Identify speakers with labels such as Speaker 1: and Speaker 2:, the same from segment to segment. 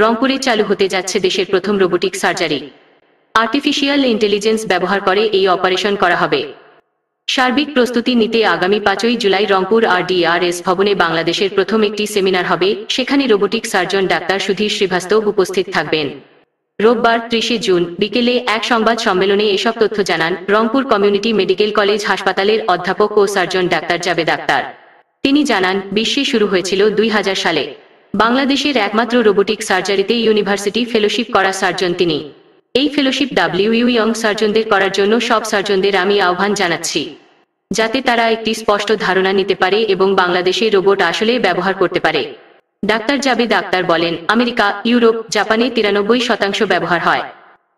Speaker 1: রংপুরে চালু হতে যাচ্ছে দেশের প্রথম রোবোটিক সার্জারি। আর্টিফিশিয়াল ইন্টেলিজেন্স ব্যবহার করে এই অপারেশন করা হবে। সার্বিক প্রস্তুতি নিতে আগামী 5ই জুলাই রংপুর RDRS ভবনে বাংলাদেশের প্রথম একটি সেমিনার হবে। সেখানে robotic surgeon doctor Sudhir Srivastava উপস্থিত থাকবেন। রোববার 30 জুন বিকেলে এক সংবাদ সম্মেলনে এসব তথ্য জানান রংপুর কমিউনিটি মেডিকেল কলেজ হাসপাতালের অধ্যাপক ও সার্জন ডাক্তার জাবেদ আক্তার। তিনি জানান, বিশ্বে শুরু হয়েছিল 2000 সালে। বাংলাদেশের একমাত্র রোবোটিক সার্জারিতে ইউনিভার্সিটি ফেলোশিপ করা সার্জন তিনি। এই ফেলোশিপ ইয়ং সার্জনদের করার জন্য সব সার্জনদের আমি আহ্বান জানাচ্ছি, যাতে তারা একটি স্পষ্ট ধারণা নিতে পারে এবং বাংলাদেশে রোবট আসলে ব্যবহার করতে পারে। ডাক্তার জাবেদ আক্তার বলেন, আমেরিকা, ইউরোপ, জাপানে 93% ব্যবহার হয়।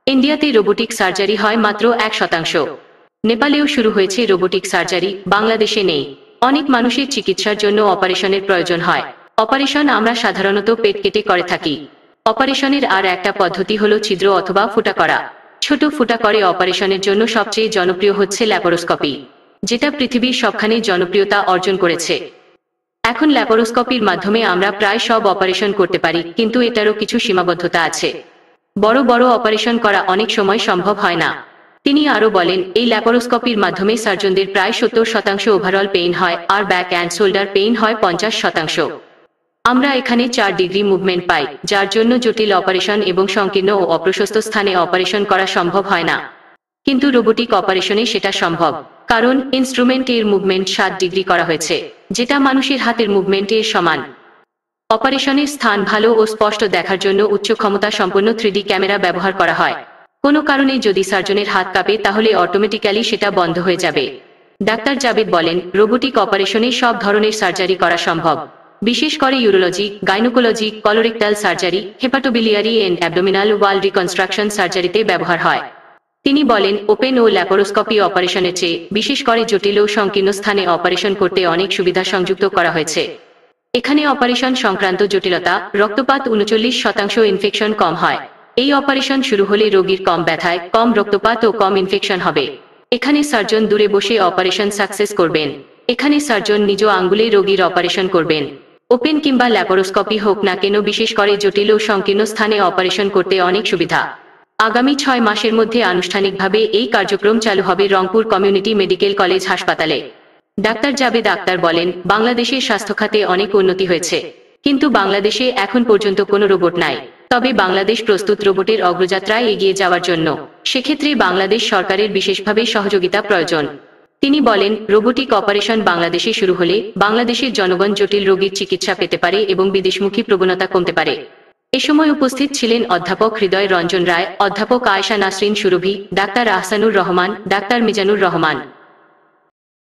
Speaker 1: ইন্ডিয়াতে রোবোটিক সার্জারি হয় মাত্র 1%। নেপালেও শুরু হয়েছে রোবোটিক সার্জারি, বাংলাদেশে নেই। অনেক মানুষের চিকিৎসার জন্য অপারেশনের প্রয়োজন হয়। অপারেশন আমরা সাধারণত পেট কেটে করে থাকি। অপারেশনের আর একটা পদ্ধতি হলো ছিদ্র অথবা ফুটা করা। ছোট ফুটা করে অপারেশনের জন্য সবচেয়ে জনপ্রিয় হচ্ছে ল্যাপারোস্কোপি, যেটা পৃথিবীর সবখানে জনপ্রিয়তা অর্জন করেছে। এখন ল্যাপারোস্কোপির মাধ্যমে আমরা প্রায় সব অপারেশন করতে পারি, কিন্তু এটারও কিছু সীমাবদ্ধতা আছে। বড় বড় অপারেশন করা অনেক সময় সম্ভব হয় না। তিনি আরো বলেন, এই ল্যাপারোস্কোপির মাধ্যমে সার্জনদের প্রায় 70% ওভারঅল পেইন হয়, আর ব্যাক অ্যান্ড শোল্ডার পেইন হয় 50%। আমরা এখানে 4 ডিগ্রি মুভমেন্ট পাই, যার জন্য জটিল অপারেশন এবং সংকীর্ণ ও অপ্রশস্ত স্থানে অপারেশন করা সম্ভব হয় না। কিন্তু রোবোটিক অপারেশনে সেটা সম্ভব, কারণ ইনস্ট্রুমেন্ট এর মুভমেন্ট 7 ডিগ্রি করা হয়েছে, যেটা মানুষের হাতের মুভমেন্ট এর সমান। অপারেশনের স্থান ভালো ও স্পষ্ট দেখার জন্য উচ্চ ক্ষমতা সম্পন্ন 3D ক্যামেরা ব্যবহার করা হয়। কোনো কারণে যদি সার্জনের হাত কাঁপে তাহলে অটোমেটিক্যালি সেটা বন্ধ হয়ে যাবে। ডাক্তার জাবেদ বলেন, রোবোটিক অপারেশনে সব ধরনের সার্জারি করা সম্ভব, বিশেষ করে urology, gynaecology, colorectal surgery, hepatobiliary and abdominal wall reconstruction সার্জারিতে ব্যবহার হয়। তিনি বলেন, ওপেন ও ল্যাপারোস্কোপি অপারেশনের চেয়ে বিশেষ করে জটিল ও সংকীর্ণ স্থানে অপারেশন করতে অনেক সুবিধা সংযুক্ত করা হয়েছে। এখানে অপারেশন সংক্রান্ত জটিলতা, রক্তপাত 39%, ইনফেকশন কম হয়। এই অপারেশন শুরু হলে রোগীর কম ব্যথায়, কম রক্তপাত ও কম ইনফেকশন হবে। এখানে সার্জন দূরে বসে অপারেশন সাকসেস করবেন। এখানে সার্জন নিজ আঙ্গুলে রোগীর অপারেশন করবেন। ওপেন কিংবা ল্যাপারোস্কোপি হোক না কেন, বিশেষ করে জটিল ও সংকীর্ণ স্থানে অপারেশন করতে অনেক সুবিধা। আগামী 6 মাসের মধ্যে আনুষ্ঠানিকভাবে এই কার্যক্রম চালু হবে রংপুর কমিউনিটি মেডিকেল কলেজ হাসপাতালে। ডাক্তার জাবেদ আক্তার বলেন, বাংলাদেশের স্বাস্থ্যখাতে অনেক উন্নতি হয়েছে, কিন্তু বাংলাদেশে এখন পর্যন্ত কোনো রোবট নাই। তবে বাংলাদেশ প্রস্তুত রোবটের অগ্রযাত্রায় এগিয়ে যাওয়ার জন্য। সেক্ষেত্রে বাংলাদেশ সরকারের বিশেষভাবে সহযোগিতা প্রয়োজন। তিনি বলেন, রোবোটিক অপারেশন বাংলাদেশে শুরু হলে বাংলাদেশের জনগণ জটিল রোগীর চিকিৎসা পেতে পারে এবং বিদেশমুখী প্রবণতা কমতে পারে। এ সময় উপস্থিত ছিলেন অধ্যাপক হৃদয় রঞ্জন রায়, অধ্যাপক আয়েশা নাসরিন সুরভি, ডাক্তার আহসানুর রহমান, ডাক্তার মিজানুর রহমান।